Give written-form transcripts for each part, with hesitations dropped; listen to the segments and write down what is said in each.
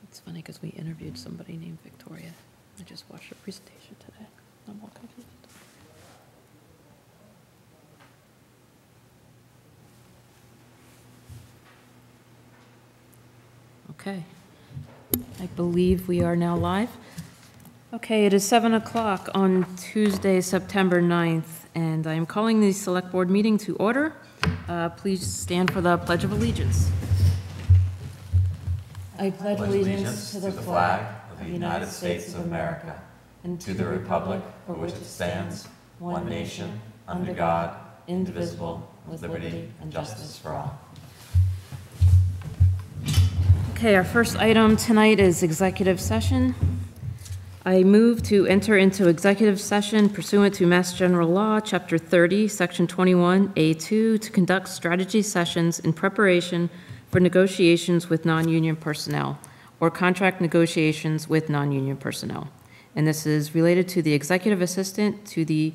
It's funny because we interviewed somebody named Victoria. I just watched her presentation today. I'm all confused. Okay. I believe we are now live. Okay, it is 7 o'clock on Tuesday, September 9th, and I am calling the Select Board meeting to order. Please stand for the Pledge of Allegiance. I pledge allegiance to the flag of the United States of America and to the republic for which it stands, one nation, under God, indivisible, with liberty and justice for all. Okay, our first item tonight is executive session. I move to enter into executive session pursuant to Mass General Law, Chapter 30, Section 21A2, to conduct strategy sessions in preparation for negotiations with non-union personnel or contract negotiations with non-union personnel. And this is related to the executive assistant, to the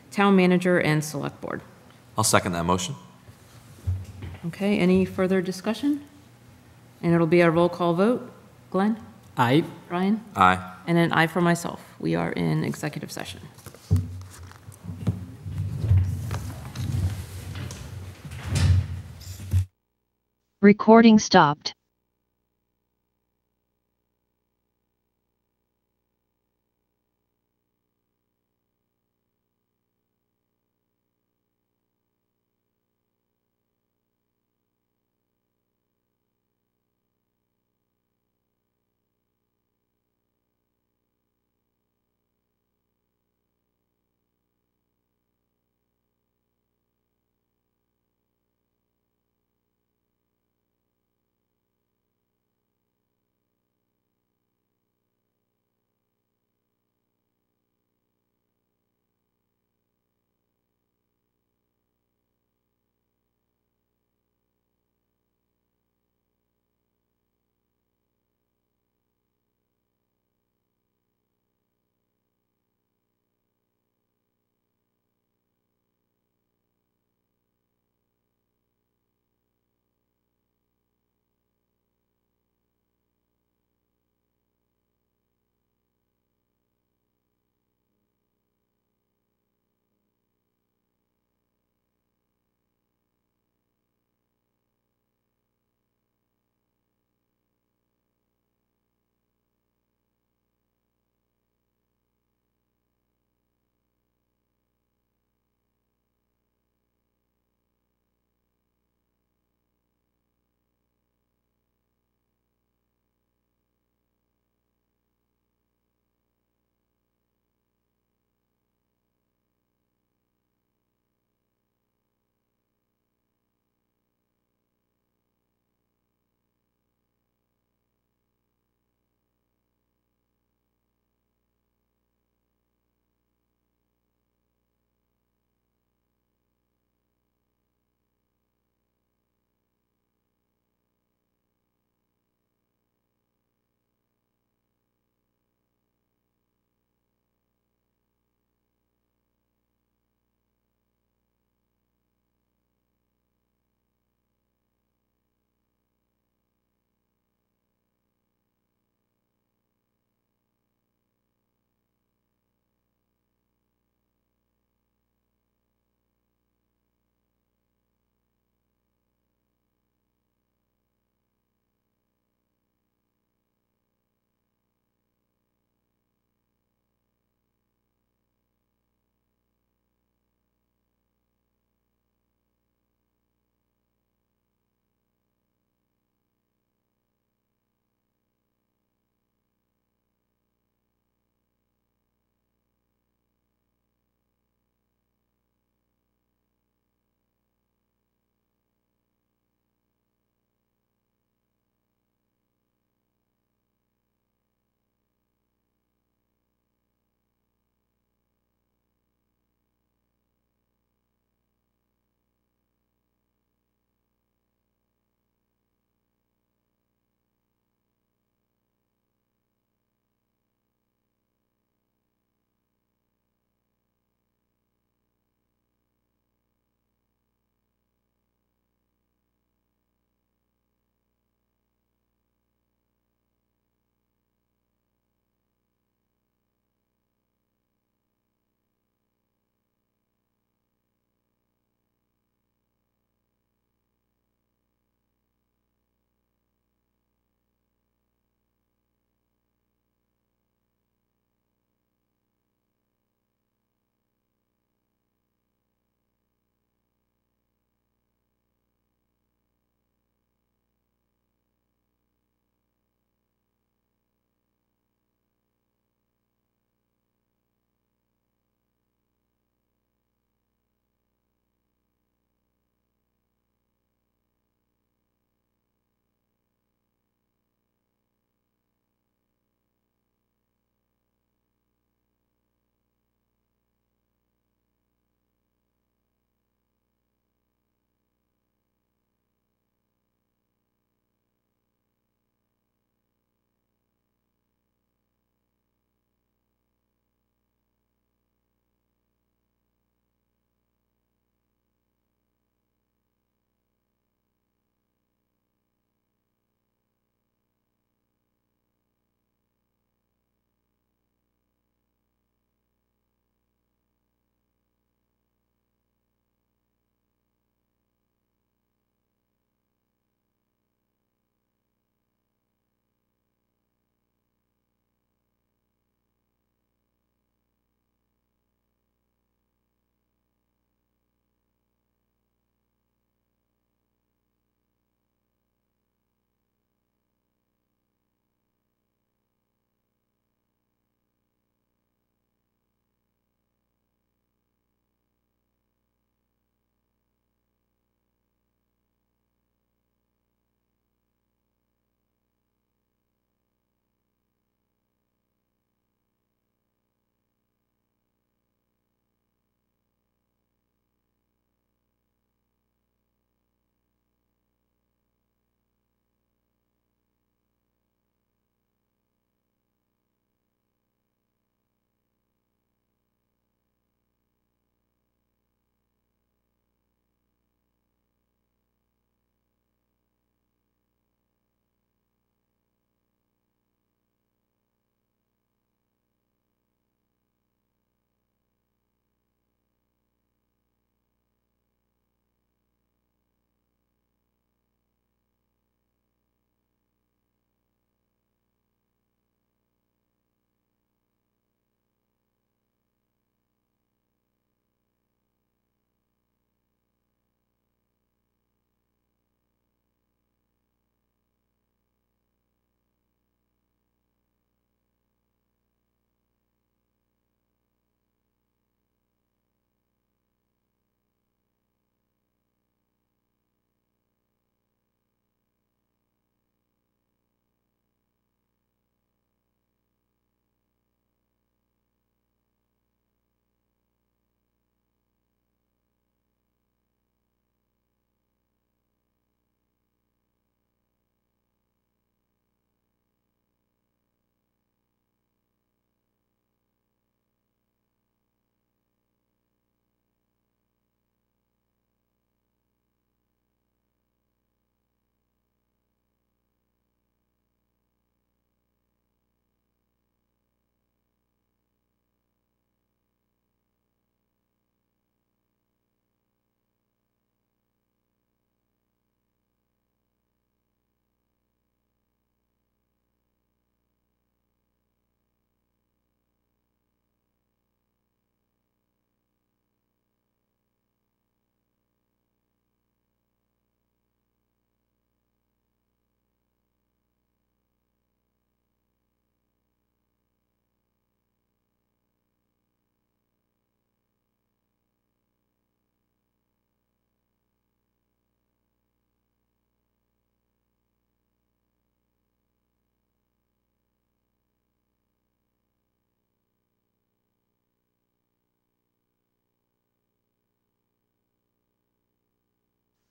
town manager, and select board. I'll second that motion. Okay, any further discussion? And it'll be a roll call vote. Glenn? Aye. Brian? Aye. And an aye for myself. We are in executive session. Recording stopped.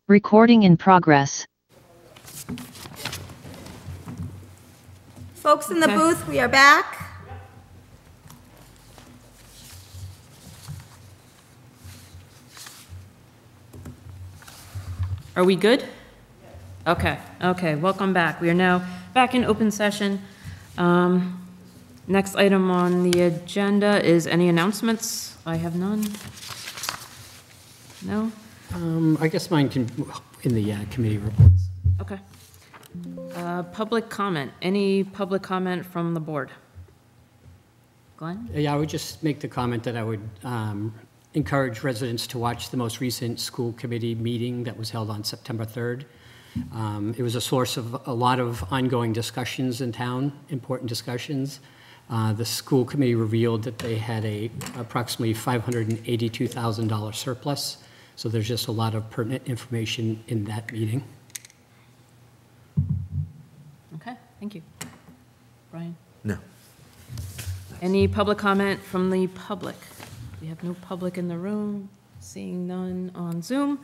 Recording in progress. Folks in the Okay. booth, we are back. Are we good? Okay, welcome back. We are now back in open session. Next item on the agenda is any announcements? I have none. No? I guess mine can, in the committee reports. Okay. Public comment. Any public comment from the board? Glenn? Yeah, I would just make the comment that I would encourage residents to watch the most recent school committee meeting that was held on September 3rd. It was a source of a lot of ongoing discussions in town, important discussions. The school committee revealed that they had approximately $582,000 surplus, so there's just a lot of pertinent information in that meeting. Okay, thank you. Brian? No. Any public comment from the public? We have no public in the room, seeing none on Zoom.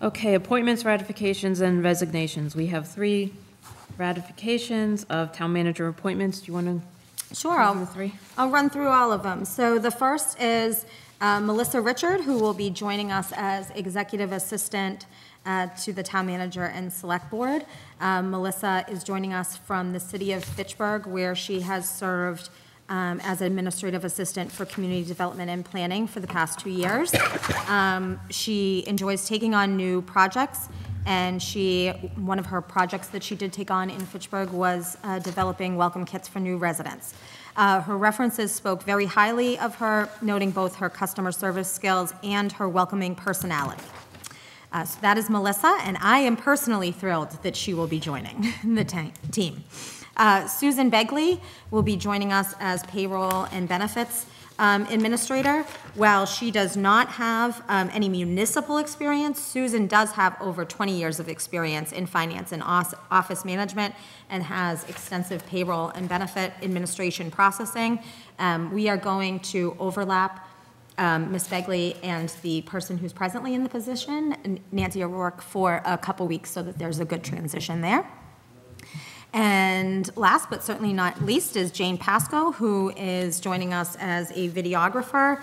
Okay, appointments, ratifications, and resignations. We have 3 ratifications of town manager appointments. Do you want to? Sure, go through the 3? I'll run through all of them. So the first is Melissa Richard, who will be joining us as executive assistant to the town manager and select board. Melissa is joining us from the city of Fitchburg, where she has served as administrative assistant for community development and planning for the past 2 years. She enjoys taking on new projects, and one of her projects that she did take on in Fitchburg was developing welcome kits for new residents. Her references spoke very highly of her, noting both her customer service skills and her welcoming personality. So that is Melissa, and I am personally thrilled that she will be joining the team. Susan Begley will be joining us as payroll and benefits administrator. While she does not have any municipal experience, Susan does have over 20 years of experience in finance and office management and has extensive payroll and benefit administration processing. We are going to overlap Ms. Begley and the person who's presently in the position, Nancy O'Rourke, for a couple weeks so that there's a good transition there. And last but certainly not least is Jane Pasco, who is joining us as a videographer.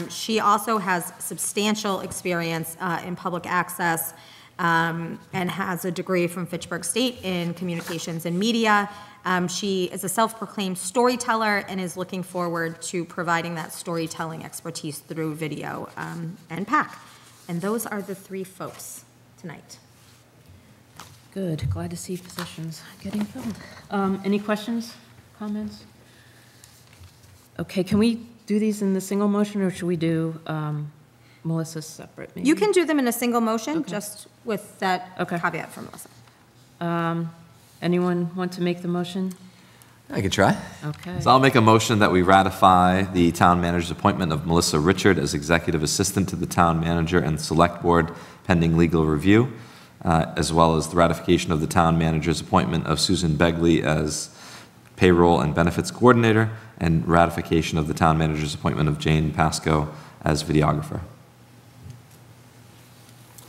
She also has substantial experience in public access and has a degree from Fitchburg State in communications and media. She is a self-proclaimed storyteller and is looking forward to providing that storytelling expertise through video and PAC. And those are the 3 folks tonight. Good, glad to see positions getting filled. Any questions, comments? Okay, can we do these in the single motion, or should we do Melissa's separate, maybe? You can do them in a single motion, just with that Okay. caveat from Melissa. Anyone want to make the motion? I could try. Okay. So I'll make a motion that we ratify the town manager's appointment of Melissa Richard as executive assistant to the town manager and select board pending legal review, as well as the ratification of the town manager's appointment of Susan Begley as payroll and benefits coordinator, and ratification of the town manager's appointment of Jane Pasco as videographer.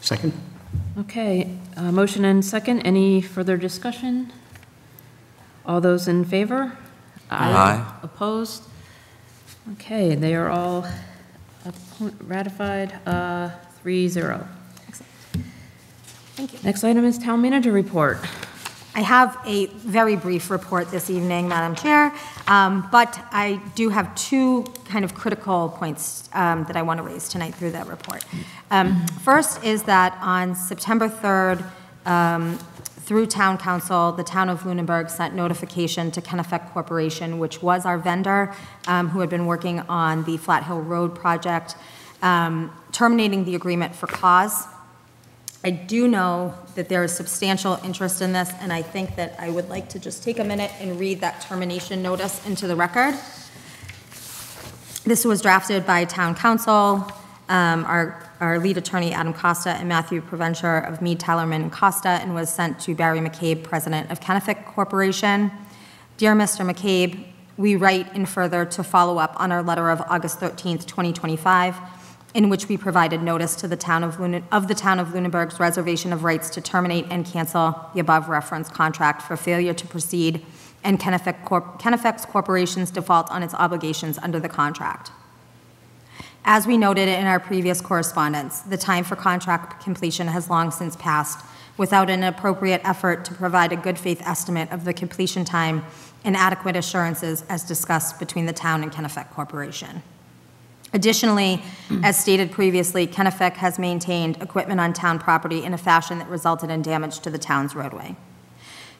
Second? Okay, motion and second. Any further discussion? All those in favor? Aye. Opposed? Okay, they are all ratified, 3-0. Thank you. Next item is town manager report. I have a very brief report this evening, Madam Chair, but I do have 2 kind of critical points that I want to raise tonight through that report. First is that on September 3rd, through Town Council, the Town of Lunenburg sent notification to Kennefec Corporation, which was our vendor, who had been working on the Flat Hill Road project, terminating the agreement for cause. I do know that there is substantial interest in this, and I think that I would like to just take a minute and read that termination notice into the record. This was drafted by Town Council, our lead attorney, Adam Costa, and Matthew Provencher of Mead, Tallerman, and Costa, and was sent to Barry McCabe, president of Kennefec Corporation. Dear Mr. McCabe, we write in further to follow up on our letter of August 13th, 2025. in which we provided notice to the town of Lunenburg's reservation of rights to terminate and cancel the above referenced contract for failure to proceed and Kennebec Corporation's default on its obligations under the contract. As we noted in our previous correspondence, the time for contract completion has long since passed without an appropriate effort to provide a good faith estimate of the completion time and adequate assurances as discussed between the town and Kennebec Corporation. Additionally, as stated previously, Kennebec has maintained equipment on town property in a fashion that resulted in damage to the town's roadway.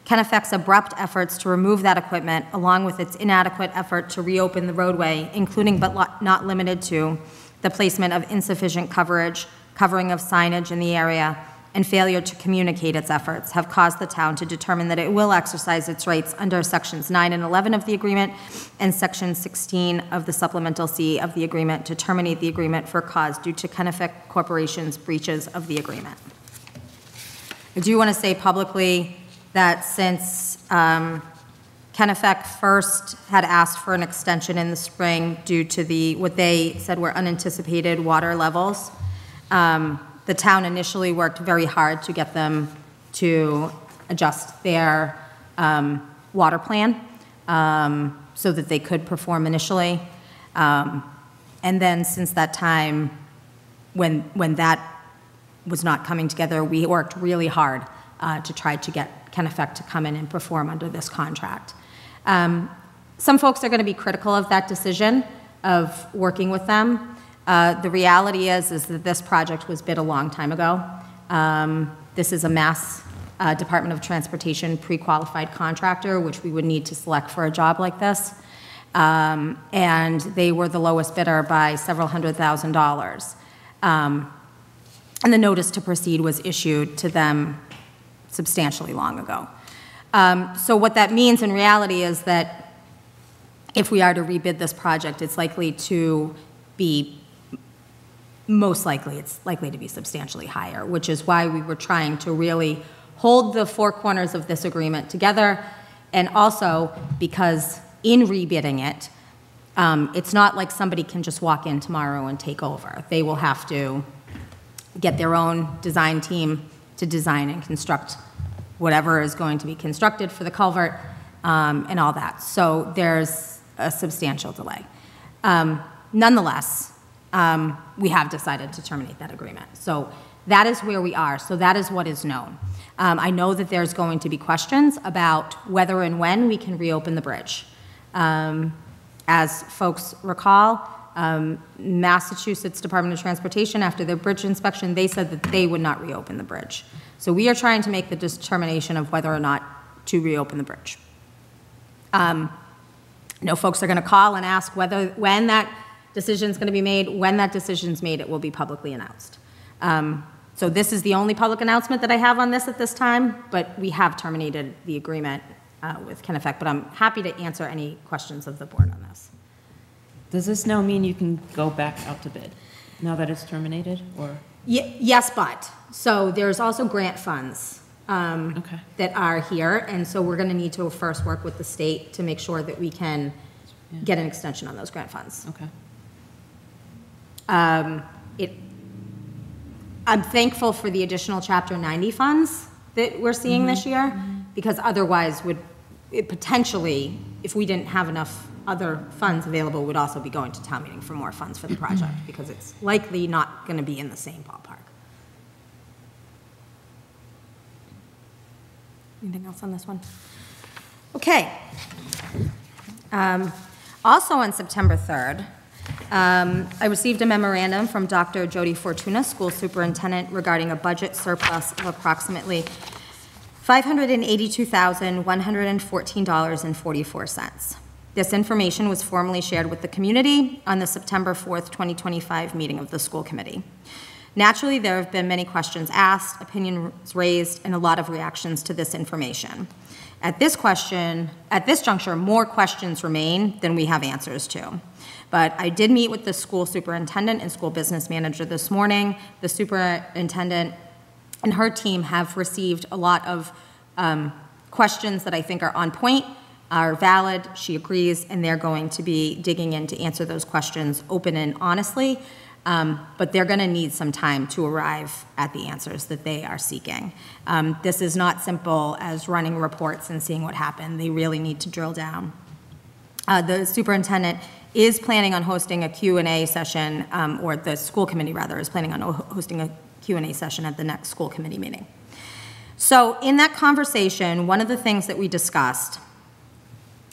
Kennebec's abrupt efforts to remove that equipment, along with its inadequate effort to reopen the roadway, including but not limited to the placement of insufficient covering of signage in the area, and failure to communicate its efforts, have caused the town to determine that it will exercise its rights under Sections 9 and 11 of the agreement and Section 16 of the Supplemental C of the agreement to terminate the agreement for cause due to Kennebec Corporation's breaches of the agreement. I do want to say publicly that since Kennebec first had asked for an extension in the spring due to what they said were unanticipated water levels, the town initially worked very hard to get them to adjust their water plan so that they could perform initially. And then since that time, when that was not coming together, we worked really hard to try to get Kennebec to come in and perform under this contract. Some folks are going to be critical of that decision of working with them. The reality is that this project was bid a long time ago. This is a Mass Department of Transportation pre-qualified contractor, which we would need to select for a job like this. And they were the lowest bidder by several $100,000. And the notice to proceed was issued to them substantially long ago. So what that means in reality is that if we are to rebid this project, it's likely to be, most likely, it's likely to be substantially higher, which is why we were trying to really hold the four corners of this agreement together, and also because in rebidding it, it's not like somebody can just walk in tomorrow and take over. They will have to get their own design team to design and construct whatever is going to be constructed for the culvert and all that. So there's a substantial delay. Nonetheless, we have decided to terminate that agreement. So that is where we are. So that is what is known. I know that there's going to be questions about whether and when we can reopen the bridge. As folks recall, Massachusetts Department of Transportation, after their bridge inspection, they said that they would not reopen the bridge. So we are trying to make the determination of whether or not to reopen the bridge. No folks are going to call and ask when that decision is going to be made. When that decision is made, it will be publicly announced. So this is the only public announcement that I have on this at this time, but we have terminated the agreement with Kennebec, but I'm happy to answer any questions of the board on this. Does this now mean you can go back out to bid, now that it's terminated, or? Yes, but. So there's also grant funds Okay. that are here, and so we're going to need to first work with the state to make sure that we can get an extension on those grant funds. Okay. I'm thankful for the additional Chapter 90 funds that we're seeing this year, because otherwise it potentially, if we didn't have enough other funds available, would also be going to town meeting for more funds for the project, because it's likely not going to be in the same ballpark. Anything else on this one? Okay. Also on September 3rd, I received a memorandum from Dr. Jody Fortuna, school superintendent, regarding a budget surplus of approximately $582,114.44. This information was formally shared with the community on the September 4th, 2025 meeting of the school committee. Naturally, there have been many questions asked, opinions raised, and a lot of reactions to this information. At this juncture, more questions remain than we have answers to. But I did meet with the school superintendent and school business manager this morning. The superintendent and her team have received a lot of questions that I think are on point, are valid. She agrees, and they're going to be digging in to answer those questions open and honestly. but they're going to need some time to arrive at the answers that they are seeking. This is not simple as running reports and seeing what happened. They really need to drill down. The superintendent is planning on hosting a Q&A session, or the school committee, rather, is planning on hosting a Q&A session at the next school committee meeting. So in that conversation, one of the things that we discussed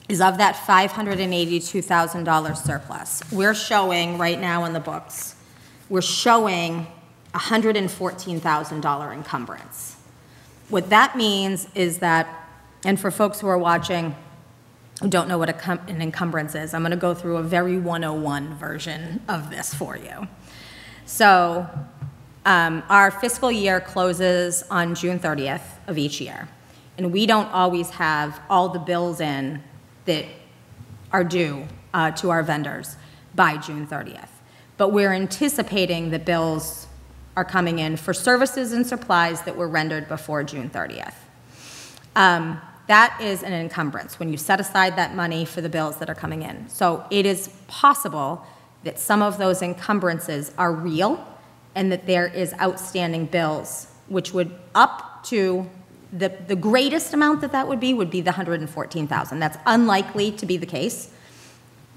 is of that $582,000 surplus, we're showing right now in the books, we're showing $114,000 encumbrance. What that means is that, and for folks who are watching who don't know what an encumbrance is, I'm going to go through a very 101 version of this for you. So our fiscal year closes on June 30th of each year, and we don't always have all the bills in that are due to our vendors by June 30th. But we're anticipating that bills are coming in for services and supplies that were rendered before June 30th. That is an encumbrance when you set aside that money for the bills that are coming in. So it is possible that some of those encumbrances are real and that there is outstanding bills, which would up to the greatest amount that would be the $114,000. That's unlikely to be the case,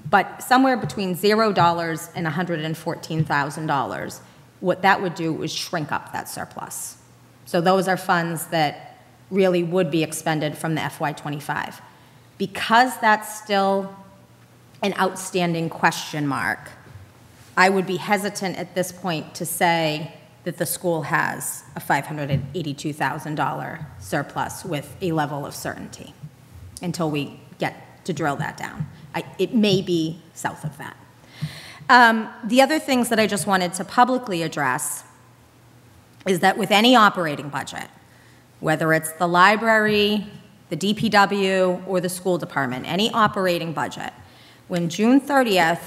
but somewhere between $0 and $114,000, what that would do is shrink up that surplus. So those are funds that really would be expended from the FY25. Because that's still an outstanding question mark, I would be hesitant at this point to say that the school has a $582,000 surplus with a level of certainty until we get to drill that down. It may be south of that. The other things that I just wanted to publicly address is that with any operating budget, whether it's the library, the DPW, or the school department, any operating budget, when June 30th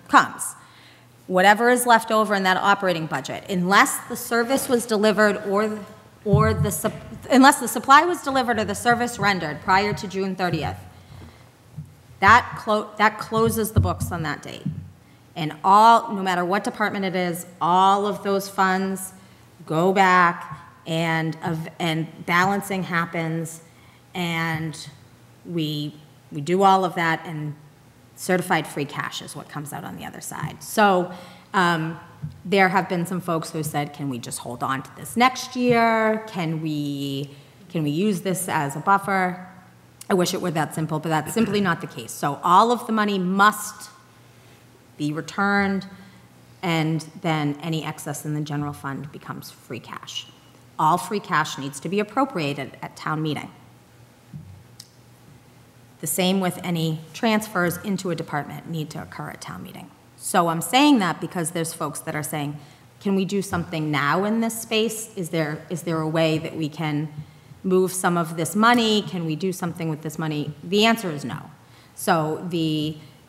comes, whatever is left over in that operating budget, unless the service was delivered unless the supply was delivered or the service rendered prior to June 30th, that closes the books on that date. And no matter what department it is, all of those funds go back and balancing happens, and we do all of that, and certified free cash is what comes out on the other side. So there have been some folks who said, can we just hold on to this next year? Can we use this as a buffer? I wish it were that simple, but that's simply not the case. So all of the money must be returned, and then any excess in the general fund becomes free cash. All free cash needs to be appropriated at town meeting. The same with any transfers into a department need to occur at town meeting. So I'm saying that because there's folks that are saying, can we do something now in this space? Is there a way that we can move some of this money? Can we do something with this money? The answer is no. So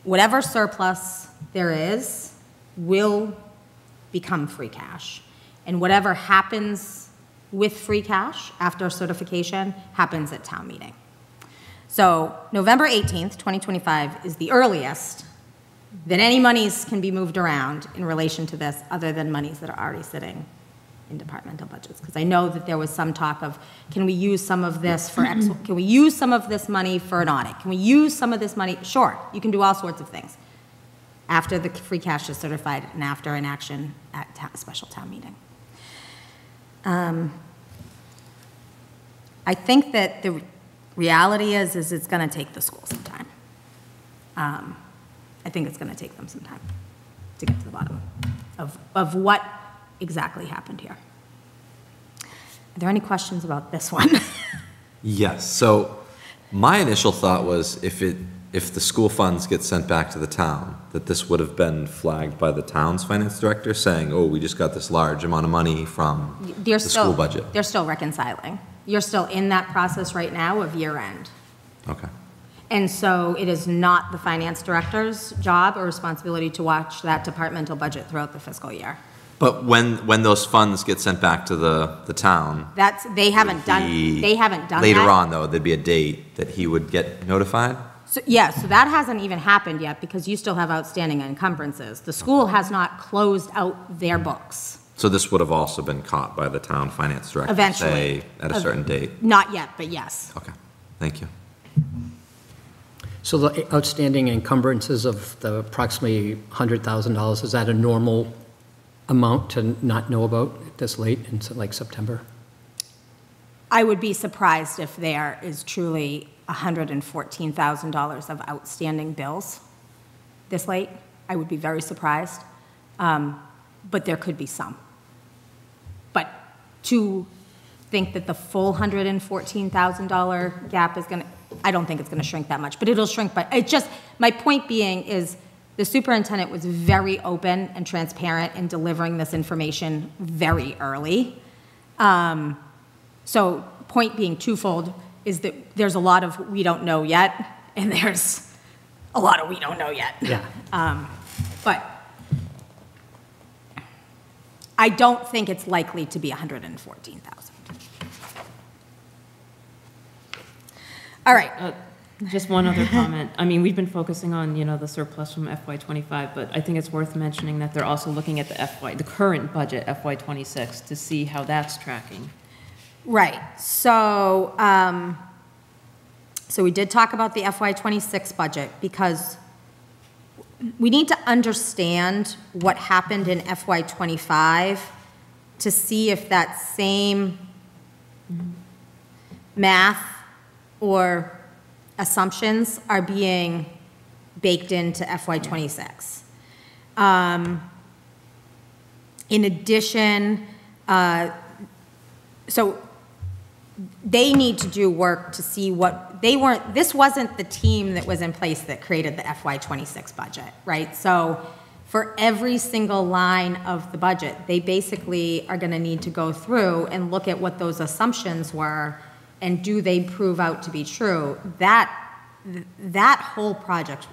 whatever surplus there is will become free cash. And whatever happens with free cash after certification happens at town meeting. So November 18th, 2025 is the earliest that any monies can be moved around in relation to this other than monies that are already sitting in departmental budgets. Because I know that there was some talk of, can we use some of this for X? Can we use some of this money for an audit? Can we use some of this money? Sure, you can do all sorts of things after the free cash is certified and after an action at special town meeting. I think that the reality is it's going to take the school some time. I think it's going to take them some time to get to the bottom of what exactly happened here. Are there any questions about this one? Yes. So my initial thought was if the school funds get sent back to the town, that this would have been flagged by the town's finance director saying, oh, we just got this large amount of money from the school budget. They're still reconciling. You're still in that process right now of year end. Okay. And so it is not the finance director's job or responsibility to watch that departmental budget throughout the fiscal year. But when those funds get sent back to the town, They haven't done later that. on, though, there'd be a date that he would get notified? So that hasn't even happened yet because you still have outstanding encumbrances. The school has not closed out their books. So this would have also been caught by the town finance director, Eventually. say, at a certain date? Not yet, but yes. Okay, thank you. So the outstanding encumbrances of the approximately $100,000, is that a normal amount to not know about this late in like September? I would be surprised if there is truly $114,000 of outstanding bills this late. I would be very surprised, but there could be some. But to think that the full $114,000 gap is going to, I don't think it's going to shrink that much, but it'll shrink. But it just, my point being is the superintendent was very open and transparent in delivering this information very early. So point being twofold is that there's a lot of we don't know yet, and there's a lot of we don't know yet. Yeah. But I don't think it's likely to be 114,000. All right. Just one other comment. I mean, we've been focusing on, the surplus from FY25, but I think it's worth mentioning that they're also looking at the current budget, FY26, to see how that's tracking. Right. So, so we did talk about the FY26 budget because we need to understand what happened in FY25 to see if that same math or assumptions are being baked into FY26. In addition, so they need to do work to see what this wasn't the team that was in place that created the FY26 budget, right? So for every single line of the budget, they basically are going to need to go through and look at what those assumptions were and do they prove out to be true. That whole project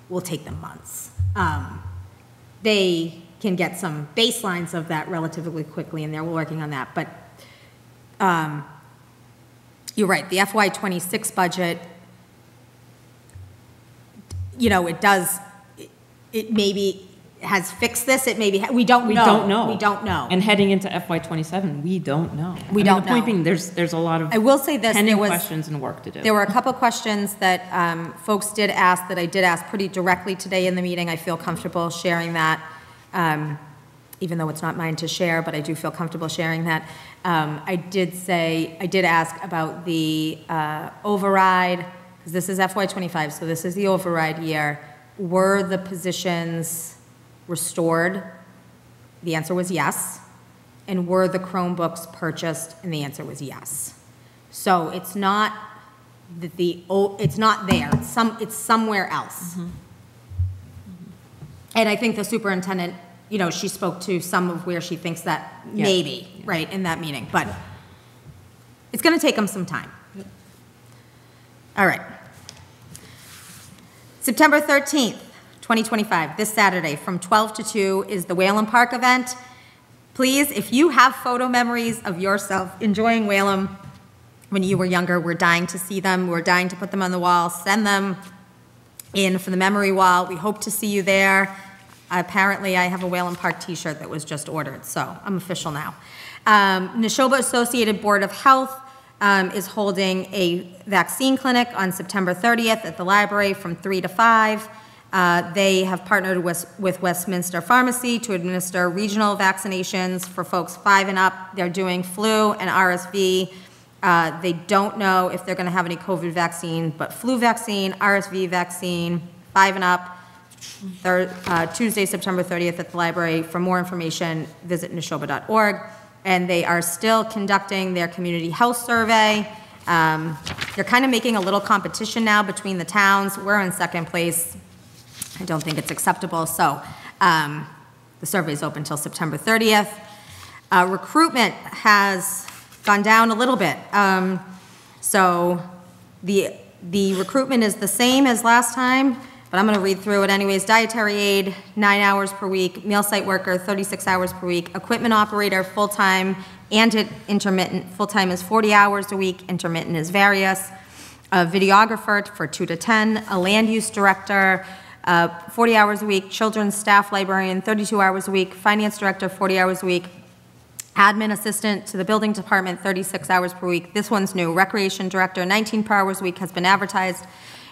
will take them months. They can get some baselines of that relatively quickly, and they're working on that. But you're right, the FY26 budget, it maybe has fixed this, it maybe, we don't know. We don't know. And heading into FY27, we don't know. We don't The point know. being, there's a lot of I will say this, pending questions and work to do. There were a couple questions that folks did ask that I did ask pretty directly today in the meeting. I feel comfortable sharing that, even though it's not mine to share, but I do feel comfortable sharing that. I did ask about the override, because this is FY25, so this is the override year. Were the positions restored? The answer was yes. And were the Chromebooks purchased? And the answer was yes. So it's not that it's not there. It's somewhere else. Mm-hmm. And I think the superintendent, she spoke to some of where she thinks that maybe, right, in that meeting. But it's going to take them some time. Yep. All right. September 13th, 2025, this Saturday, from 12 to 2 is the Whalum Park event. Please, if you have photo memories of yourself enjoying Whalum when you were younger, we're dying to see them. We're dying to put them on the wall. Send them in for the memory wall. We hope to see you there. Apparently, I have a Whalum Park t-shirt that was just ordered, so I'm official now. Neshoba Associated Board of Health is holding a vaccine clinic on September 30th at the library from 3 to 5. They have partnered with Westminster Pharmacy to administer regional vaccinations for folks 5 and up. They're doing flu and RSV. They don't know if they're going to have any COVID vaccine, but flu vaccine, RSV vaccine, 5 and up. Tuesday, September 30th at the library. For more information, visit neshoba.org. And they are still conducting their community health survey. They're kind of making a little competition now between the towns. We're in second place. I don't think it's acceptable. So the survey is open until September 30th. Recruitment has gone down a little bit. So the recruitment is the same as last time, but I'm going to read through it anyways. Dietary aide, 9 hours per week. Meal site worker, 36 hours per week. Equipment operator, full-time and intermittent. Full-time is 40 hours a week. Intermittent is various. a videographer for 2 to 10, a land use director, 40 hours a week, children's staff librarian, 32 hours a week, finance director, 40 hours a week, admin assistant to the building department, 36 hours per week. This one's new. Recreation director, 19 per hours a week, has been advertised,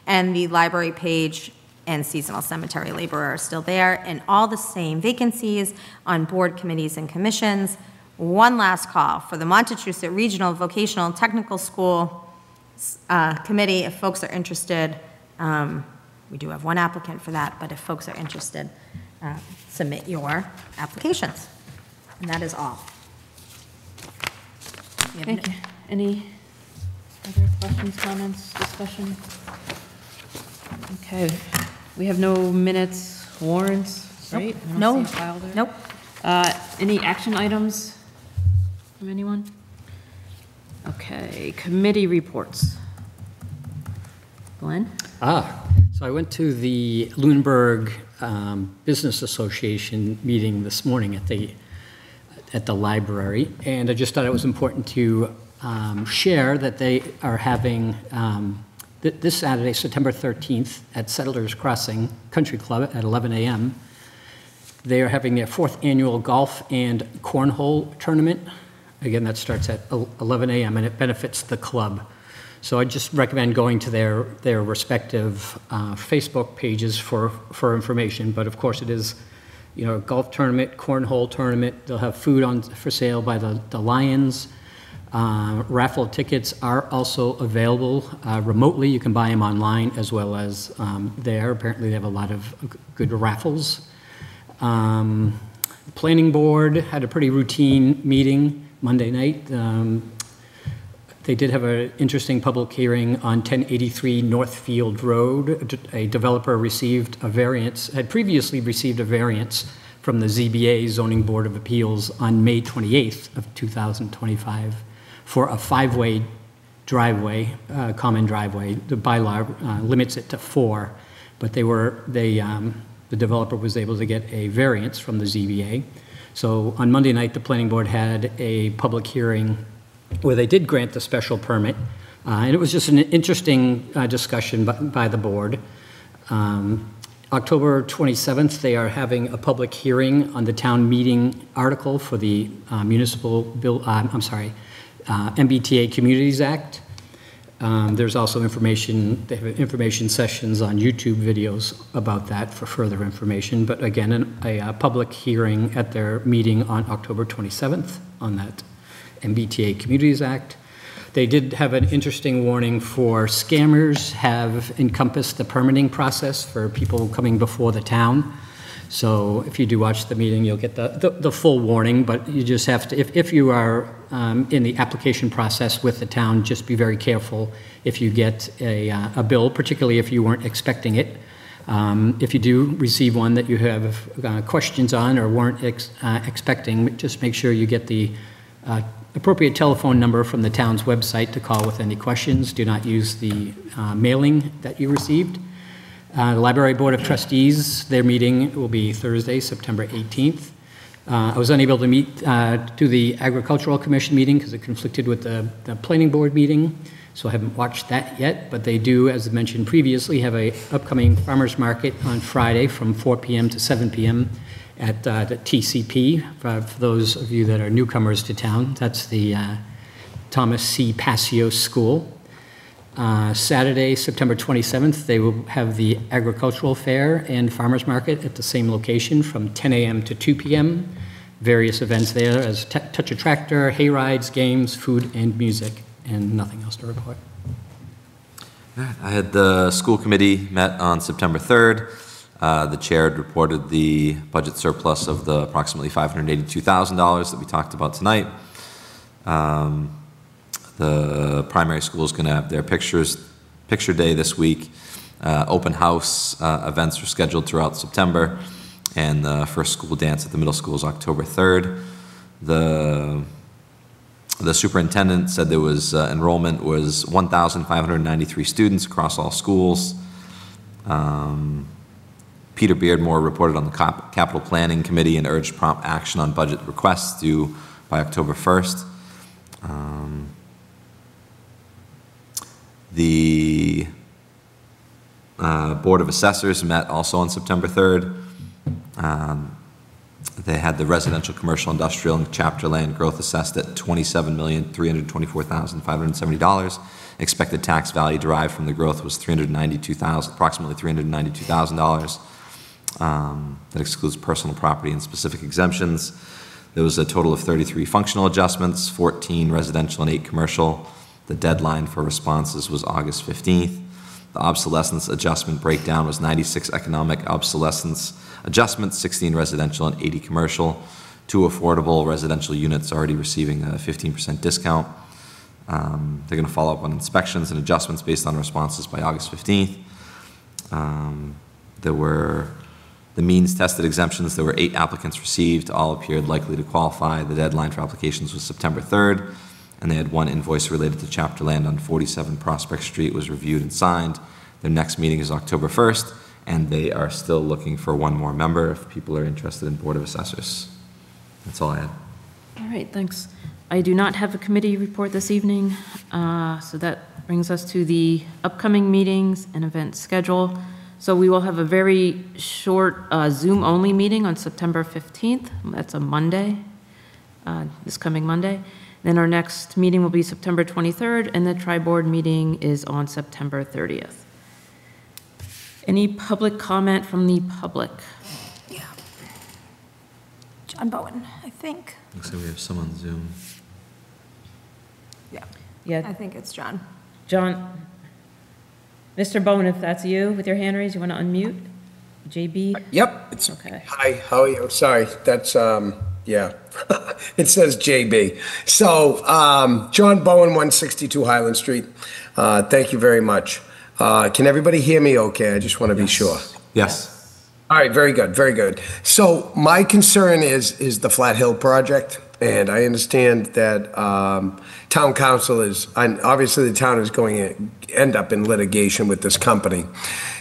and the library page and seasonal cemetery laborer are still there, and all the same vacancies on board committees and commissions. One last call for the Montechusett Regional Vocational and Technical School Committee, if folks are interested. We do have one applicant for that, but if folks are interested, submit your applications. And that is all. Thank you. Any other questions, comments, discussion? Okay, we have no minutes, warrants, right? I don't No, see a file there. nope. Any action items from anyone? Okay, committee reports. Glenn? So I went to the Lunenburg Business Association meeting this morning at the library, and I just thought it was important to share that they are having, this Saturday, September 13th, at Settlers Crossing Country Club at 11 a.m., they are having their 4th annual golf and cornhole tournament. Again, that starts at 11 a.m., and it benefits the club. So I just recommend going to their respective Facebook pages for information, but of course it is, you know, a golf tournament, cornhole tournament. They'll have food for sale by the Lions. Raffle tickets are also available remotely. You can buy them online as well as there. Apparently they have a lot of good raffles. Planning board had a pretty routine meeting Monday night. They did have an interesting public hearing on 1083 Northfield Road. A developer received a variance, had previously received a variance from the ZBA Zoning Board of Appeals on May 28th of 2025 for a 5-way driveway, common driveway. The bylaw limits it to 4, but the developer was able to get a variance from the ZBA. So on Monday night, the planning board had a public hearing where they did grant the special permit, and it was just an interesting discussion by the board. October 27th, they are having a public hearing on the town meeting article for the municipal bill, MBTA Communities Act. There's also information, they have information sessions on YouTube videos about that for further information, but again, a public hearing at their meeting on October 27th on that MBTA Communities Act. They did have an interesting warning for scammers have encompassed the permitting process for people coming before the town. So if you do watch the meeting, you'll get the full warning, but you just have to, if you are in the application process with the town, just be very careful if you get a bill, particularly if you weren't expecting it. If you do receive one that you have questions on or weren't expecting, just make sure you get the appropriate telephone number from the town's website to call with any questions. Do not use the mailing that you received. The Library Board of Trustees, their meeting will be Thursday, September 18th. I was unable to do the Agricultural Commission meeting because it conflicted with the Planning Board meeting, so I haven't watched that yet, but they do, as mentioned previously, have an upcoming farmers market on Friday from 4 p.m. to 7 p.m. at the TCP, for those of you that are newcomers to town. That's the Thomas C. Passio School. Saturday, September 27th, they will have the Agricultural Fair and Farmers Market at the same location from 10 a.m. to 2 p.m. Various events there as Touch a Tractor, hay rides, games, food, and music, and nothing else to report. I had the school committee met on September 3rd. The chair had reported the budget surplus of the approximately $582,000 that we talked about tonight. The primary school is going to have their picture day this week. Open house events are scheduled throughout September, and the first school dance at the middle school is October 3rd. The superintendent said there was enrollment was 1,593 students across all schools. Peter Beardmore reported on the capital planning committee and urged prompt action on budget requests due by October 1st. The Board of Assessors met also on September 3rd. They had the residential, commercial, industrial, and chapter land growth assessed at $27,324,570. Expected tax value derived from the growth was approximately $392,000. That excludes personal property and specific exemptions. There was a total of 33 functional adjustments, 14 residential and 8 commercial. The deadline for responses was August 15th. The obsolescence adjustment breakdown was 96 economic obsolescence adjustments, 16 residential and 80 commercial. 2 affordable residential units already receiving a 15% discount. They're going to follow up on inspections and adjustments based on responses by August 15th. There were the means tested exemptions. There were 8 applicants received. All appeared likely to qualify. The deadline for applications was September 3rd, and they had 1 invoice related to chapter land on 47 Prospect Street was reviewed and signed. Their next meeting is October 1st, and they are still looking for 1 more member if people are interested in Board of Assessors. That's all I had. All right, thanks. I do not have a committee report this evening, so that brings us to the upcoming meetings and event schedule. So we will have a very short Zoom-only meeting on September 15th. That's a Monday, this coming Monday. Then our next meeting will be September 23rd, and the tri-board meeting is on September 30th. Any public comment from the public? Yeah. John Bowen, I think. Looks like we have some on Zoom. Yeah, I Yeah, think it's John. John, Mr. Bowen, if that's you with your hand raised, you want to unmute? JB? Yep. It's, Okay. Hi, how are you? Sorry, that's, yeah. It says JB. So, John Bowen, 162 Highland Street. Thank you very much. Can everybody hear me okay? I just want to be sure. Yes. All right, very good, very good. So my concern is the Flat Hill project, and I understand that town council is, and obviously the town is going to end up in litigation with this company.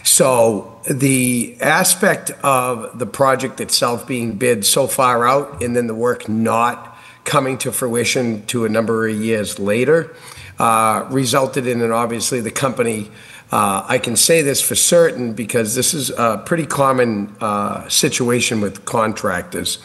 So the aspect of the project itself being bid so far out and then the work not coming to fruition to a number of years later resulted in, and obviously the company, I can say this for certain because this is a pretty common situation with contractors,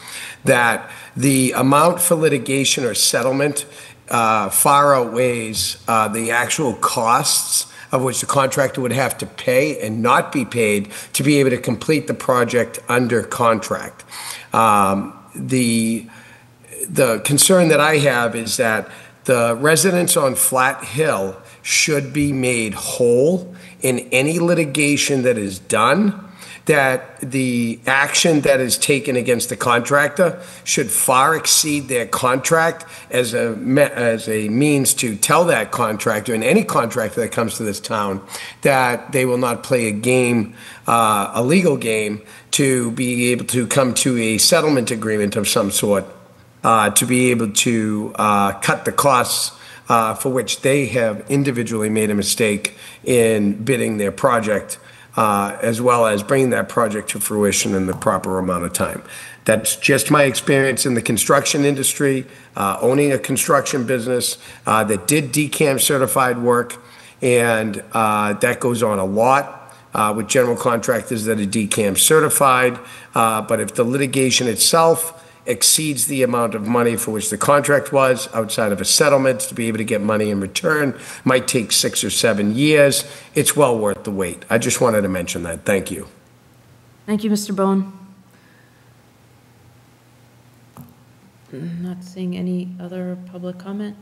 that the amount for litigation or settlement far outweighs the actual costs of which the contractor would have to pay and not be paid to be able to complete the project under contract. The concern that I have is that the residents on Flat Hill should be made whole in any litigation that is done, that the action that is taken against the contractor should far exceed their contract as a means to tell that contractor and any contractor that comes to this town that they will not play a game, a legal game, to be able to come to a settlement agreement of some sort, to be able to cut the costs for which they have individually made a mistake in bidding their project, as well as bringing that project to fruition in the proper amount of time. That's just my experience in the construction industry, owning a construction business that did DCAM certified work, and that goes on a lot with general contractors that are DCAM certified. But if the litigation itself exceeds the amount of money for which the contract was outside of a settlement, to be able to get money in return might take 6 or 7 years. It's well worth the wait. I just wanted to mention that. Thank you. Thank you, Mr. Bowen. Not seeing any other public comment?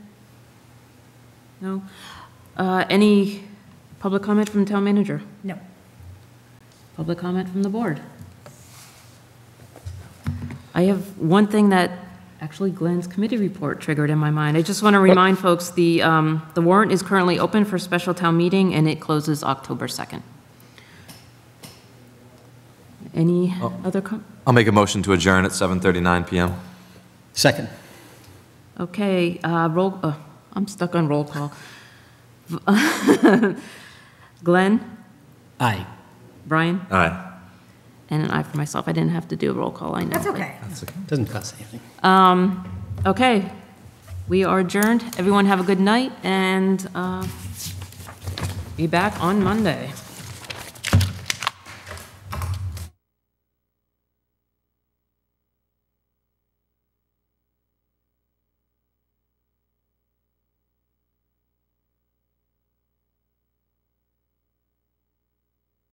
No? Any public comment from the town manager? No. Public comment from the board? I have one thing that actually Glenn's committee report triggered in my mind. I just want to remind folks, the warrant is currently open for special town meeting, and it closes October 2nd. Any other I'll make a motion to adjourn at 7:39 PM. Second. Okay, I'm stuck on roll call. Glenn? Aye. Brian? Aye. And an aye for myself. I didn't have to do a roll call, I know. That's okay. Doesn't cost anything. Okay, we are adjourned. Everyone have a good night, and be back on Monday.